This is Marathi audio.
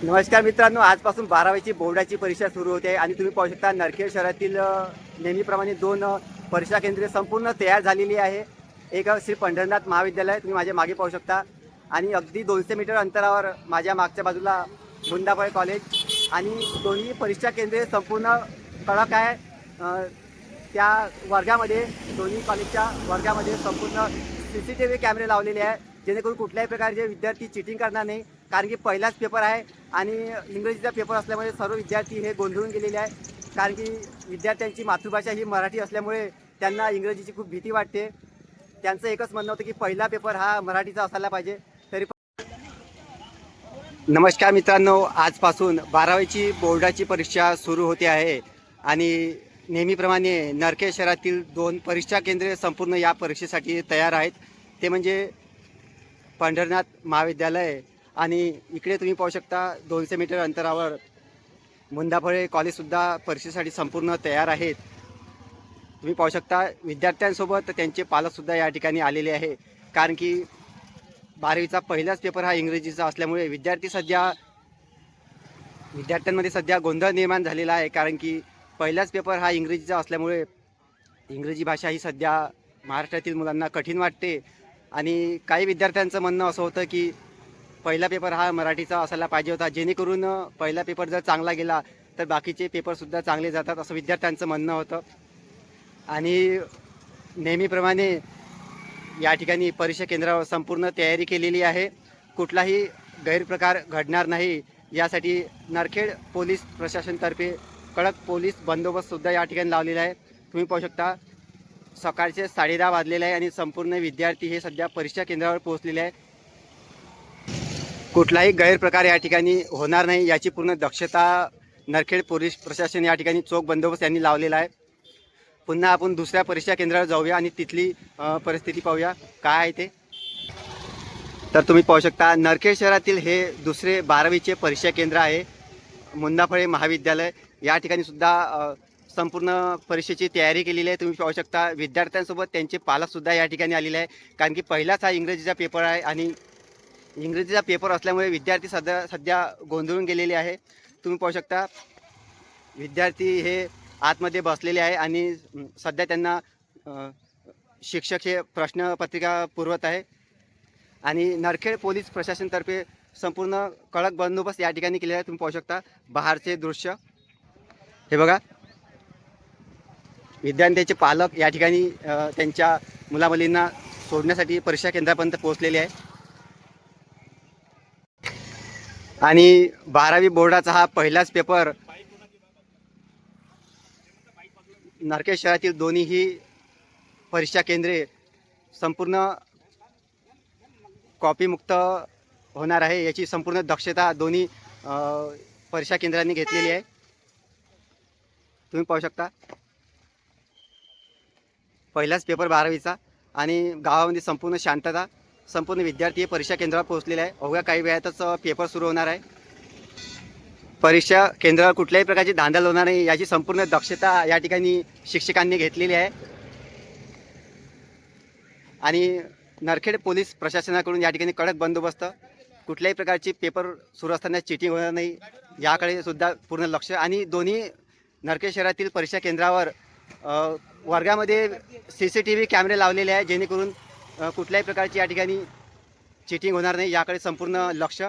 नमस्कार मित्रांनो, आजपासून 12वीची बोर्डाची परीक्षा सुरू होते आहे आणि तुम्ही पाहू शकता नरखेड शहरातील नेहमीप्रमाणे दोन परीक्षा केंद्रे संपूर्ण तयार झालेली आहे. एक श्री पंढरनाथ महाविद्यालय तुम्ही माझ्या मागे पाहू शकता आणि अगदी 200 मीटर अंतरावर माझ्या मागच्या बाजूला मुंडाफळ कॉलेज आणि दोन्ही परीक्षा केंद्रे संपूर्ण कडक आहे. त्या वर्गामध्ये दोन्ही कॉलेजच्या वर्गामध्ये संपूर्ण CCTV कॅमेरे लावलेले आहे, जेणेकरून कुठल्याही प्रकारचे विद्यार्थी चिटिंग करणार नाही. कारण की पहिलाच पेपर आहे आणि इंग्रजीचा पेपर असल्यामुळे सर्व विद्यार्थी हे गोंधळून गेलेले आहे. कारण की विद्यार्थ्यांची मातृभाषा ही मराठी असल्यामुळे त्यांना इंग्रजीची खूप भीती वाटते. त्यांचं एकच म्हणणं होतं की पहिला पेपर हा मराठीचा असायला पाहिजे. तरी नमस्कार मित्रांनो, आजपासून 12वीची बोर्डाची परीक्षा सुरू होते आहे आणि नेहमीप्रमाणे नरखेड शहरातील दोन परीक्षा केंद्रे संपूर्ण या परीक्षेसाठी तयार आहेत. ते म्हणजे पंढरनाथ महाविद्यालय आणि इकडे तुम्ही पाहू शकता 200 मीटर अंतरावर मुंडाफळे कॉलेजसुद्धा परीक्षेसाठी संपूर्ण तयार आहेत. तुम्ही पाहू शकता विद्यार्थ्यांसोबत त्यांचे पालकसुद्धा या ठिकाणी आलेले आहे. कारण की 12वीचा पहिलाच पेपर हा इंग्रजीचा असल्यामुळे विद्यार्थ्यांमध्ये सध्या गोंधळ निर्माण झालेला आहे. कारण की पहिलाच पेपर हा इंग्रजीचा असल्यामुळे इंग्रजी भाषा ही सध्या महाराष्ट्रातील मुलांना कठीण वाटते आणि काही विद्यार्थ्यांचं म्हणणं असं होतं की पहिला पेपर हा मराठीचा असायला पाहिजे होता, जेणेकरून पहिला पेपर जर चांगला गेला तर बाकीचे पेपरसुद्धा चांगले जातात असं विद्यार्थ्यांचं म्हणणं होतं. आणि नेहमीप्रमाणे या ठिकाणी परीक्षा केंद्रावर संपूर्ण तयारी केलेली आहे. कुठलाही गैरप्रकार घडणार नाही यासाठी नरखेड पोलीस प्रशासनातर्फे कडक पोलीस बंदोबस्तसुद्धा या ठिकाणी लावलेला आहे. तुम्ही पाहू शकता सकाळचे 10:30 वाजलेले आहे आणि संपूर्ण विद्यार्थी हे सध्या परीक्षा केंद्रावर पोहोचलेले आहे. कुठलाही गैरप्रकार या ठिकाणी होणार नाही याची पूर्ण दक्षता नरखेड पोलीस प्रशासन या ठिकाणी चोख बंदोबस्त यांनी लावलेला आहे. पुन्हा आपण दुसऱ्या परीक्षा केंद्रावर जाऊया आणि तिथली परिस्थिती पाहूया काय आहे ते. तर तुम्ही पाहू शकता नरखेड शहरातील हे दुसरे 12वीचे परीक्षा केंद्र आहे. मुंडाफळे महाविद्यालय या ठिकाणी सुद्धा संपूर्ण परीक्षेची तयारी केलेली आहे. तुम्ही पाहू शकता विद्यार्थ्यांसोबत त्यांचे पालकसुद्धा या ठिकाणी आलेले आहे. कारण की पहिलाच हा इंग्रजीचा पेपर आहे आणि इंग्रजीचा पेपर असल्यामुळे विद्यार्थी सध्या गोंधळून गेलेले आहे. तुम्ही पाहू शकता विद्यार्थी हे आतमध्ये बसलेले आहे आणि सध्या त्यांना शिक्षक हे प्रश्नपत्रिका पुरवत आहे आणि नरखेड पोलीस प्रशासनातर्फे संपूर्ण कडक बंदोबस्त या ठिकाणी केलेला आहे. तुम्ही पाहू शकता बाहेरचे दृश्य हे बघा. विद्यार्थ्यांचे पालक या ठिकाणी त्यांच्या मुलामुलींना सोडण्यासाठी परीक्षा केंद्रापर्यंत पोहोचलेले आहे आणि 12वी बोर्डाचा हा पहिलाच पेपर नरखेड शहरातील दोन्हीही परीक्षा केंद्रे संपूर्ण कॉपीमुक्त होणार आहे याची संपूर्ण दक्षता दोन्ही परीक्षा केंद्रांनी घेतलेली आहे. तुम्ही पाहू शकता पहिलाच पेपर 12वीचा आणि गावामध्ये संपूर्ण शांतता. संपूर्ण विद्यार्थी हे परीक्षा केंद्रावर पोहोचलेले आहे. अवघ्या काही वेळातच पेपर सुरू होणार आहे. परीक्षा केंद्रावर कुठल्याही प्रकारची धांदल होणार नाही याची संपूर्ण दक्षता या ठिकाणी शिक्षकांनी घेतलेली आहे आणि नरखेड पोलीस प्रशासनाकडून या ठिकाणी कडक बंदोबस्त. कुठल्याही प्रकारची पेपर सुरू असताना चिटिंग होणार नाही याकडे सुद्धा पूर्ण लक्ष. आणि दोन्ही नरखेड शहरातील परीक्षा केंद्रावर वर्गामध्ये CCTV कॅमेरे लावलेले आहे, जेणेकरून कुठल्याही प्रकारची या ठिकाणी चिटिंग होणार नाही याकडे संपूर्ण लक्ष.